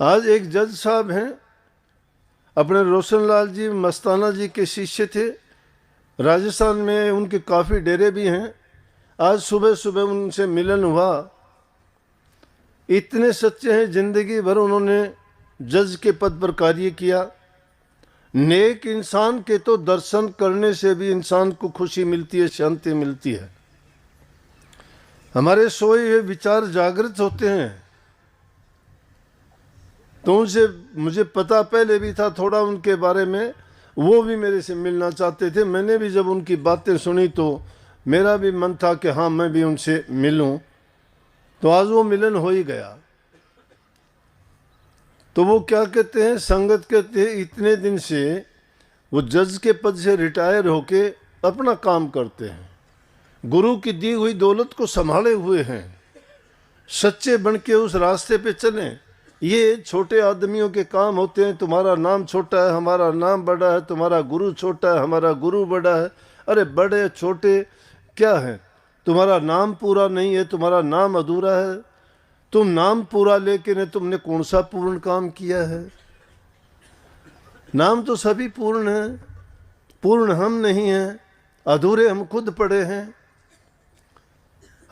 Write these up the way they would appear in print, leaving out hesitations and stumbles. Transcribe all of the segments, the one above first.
आज एक जज साहब हैं, अपने रोशन लाल जी मस्ताना जी के शिष्य थे। राजस्थान में उनके काफ़ी डेरे भी हैं। आज सुबह सुबह उनसे मिलन हुआ। इतने सच्चे हैं, जिंदगी भर उन्होंने जज के पद पर कार्य किया। नेक इंसान के तो दर्शन करने से भी इंसान को खुशी मिलती है, शांति मिलती है। हमारे सोए हुए विचार जागृत होते हैं। तो उनसे मुझे पता पहले भी था थोड़ा उनके बारे में। वो भी मेरे से मिलना चाहते थे। मैंने भी जब उनकी बातें सुनी तो मेरा भी मन था कि हाँ, मैं भी उनसे मिलूं। तो आज वो मिलन हो ही गया। तो वो क्या कहते हैं, संगत कहते हैं, इतने दिन से वो जज के पद से रिटायर होके अपना काम करते हैं, गुरु की दी हुई दौलत को संभाले हुए हैं। सच्चे बन के उस रास्ते पे चलें। ये छोटे आदमियों के काम होते हैं। तुम्हारा नाम छोटा है, हमारा नाम बड़ा है। तुम्हारा गुरु छोटा है, हमारा गुरु बड़ा है। अरे बड़े छोटे क्या है, तुम्हारा नाम पूरा नहीं है, तुम्हारा नाम अधूरा है। तुम नाम पूरा लेके ने तुमने कौन सा पूर्ण काम किया है। नाम तो सभी पूर्ण है, पूर्ण हम नहीं हैं। अधूरे हम खुद पड़े हैं।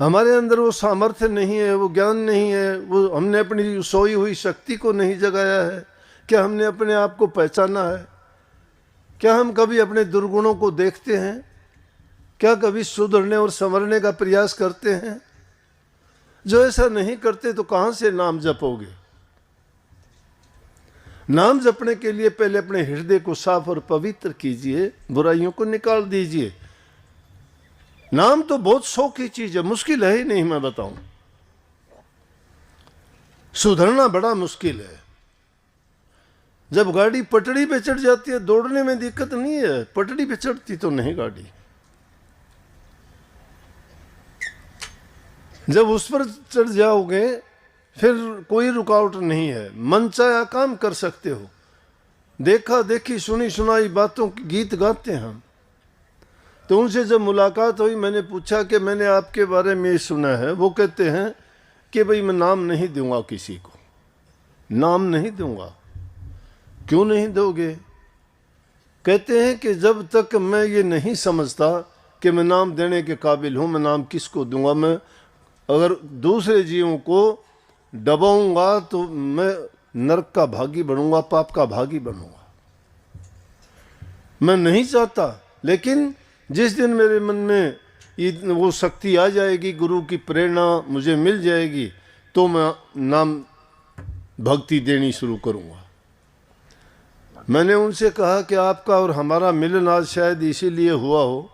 हमारे अंदर वो सामर्थ्य नहीं है, वो ज्ञान नहीं है, वो हमने अपनी सोई हुई शक्ति को नहीं जगाया है। क्या हमने अपने आप को पहचाना है? क्या हम कभी अपने दुर्गुणों को देखते हैं? क्या कभी सुधरने और संवरने का प्रयास करते हैं? जो ऐसा नहीं करते तो कहाँ से नाम जपोगे? नाम जपने के लिए पहले अपने हृदय को साफ और पवित्र कीजिए, बुराइयों को निकाल दीजिए। नाम तो बहुत शौक की चीज है, मुश्किल है ही नहीं। मैं बताऊं, सुधरना बड़ा मुश्किल है। जब गाड़ी पटड़ी पे चढ़ जाती है, दौड़ने में दिक्कत नहीं है, पटड़ी पे चढ़ती तो नहीं गाड़ी। जब उस पर चढ़ जाओगे फिर कोई रुकावट नहीं है, मन चाहा काम कर सकते हो। देखा देखी सुनी सुनाई बातों के गीत गाते हैं हम। तो उनसे जब मुलाकात हुई, मैंने पूछा कि मैंने आपके बारे में सुना है। वो कहते हैं कि भाई मैं नाम नहीं दूंगा किसी को, नाम नहीं दूंगा। क्यों नहीं दोगे? कहते हैं कि जब तक मैं ये नहीं समझता कि मैं नाम देने के काबिल हूँ, मैं नाम किसको दूंगा। मैं अगर दूसरे जीवों को दबाऊंगा तो मैं नरक का भागी बनूंगा, पाप का भागी बनूंगा। मैं नहीं चाहता। लेकिन जिस दिन मेरे मन में वो शक्ति आ जाएगी, गुरु की प्रेरणा मुझे मिल जाएगी, तो मैं नाम भक्ति देनी शुरू करूंगा। मैंने उनसे कहा कि आपका और हमारा मिलन आज शायद इसीलिए हुआ हो।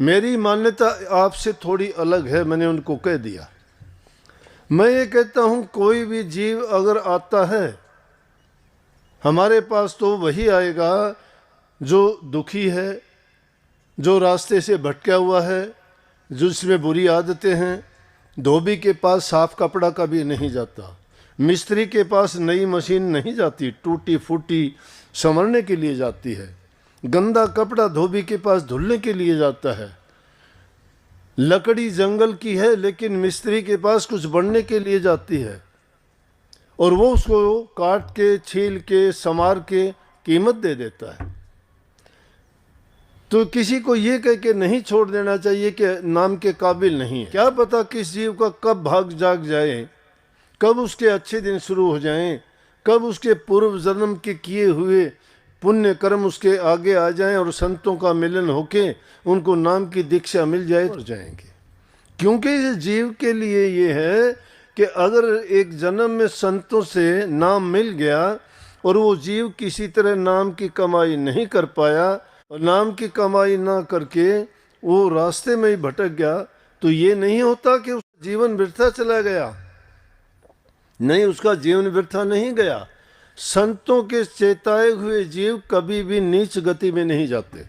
मेरी मान्यता आपसे थोड़ी अलग है, मैंने उनको कह दिया। मैं ये कहता हूँ, कोई भी जीव अगर आता है हमारे पास तो वही आएगा जो दुखी है, जो रास्ते से भटका हुआ है, जिसमें बुरी आदतें हैं। धोबी के पास साफ कपड़ा कभी नहीं जाता, मिस्त्री के पास नई मशीन नहीं जाती, टूटी फूटी संवरने के लिए जाती है। गंदा कपड़ा धोबी के पास धुलने के लिए जाता है। लकड़ी जंगल की है लेकिन मिस्त्री के पास कुछ बनने के लिए जाती है, और वो उसको काट के छील के संवार के कीमत दे देता है। तो किसी को ये कह के नहीं छोड़ देना चाहिए कि नाम के काबिल नहीं है। क्या पता किस जीव का कब भाग जाग जाए, कब उसके अच्छे दिन शुरू हो जाएं, कब उसके पूर्व जन्म के किए हुए पुण्य कर्म उसके आगे आ जाएं और संतों का मिलन होके उनको नाम की दीक्षा मिल जाए तो जाएंगे। क्योंकि इस जीव के लिए ये है कि अगर एक जन्म में संतों से नाम मिल गया और वो जीव किसी तरह नाम की कमाई नहीं कर पाया, और नाम की कमाई ना करके वो रास्ते में ही भटक गया, तो ये नहीं होता कि उसका जीवन व्यर्थ चला गया। नहीं, उसका जीवन व्यर्थ नहीं गया। संतों के चेताए हुए जीव कभी भी नीच गति में नहीं जाते।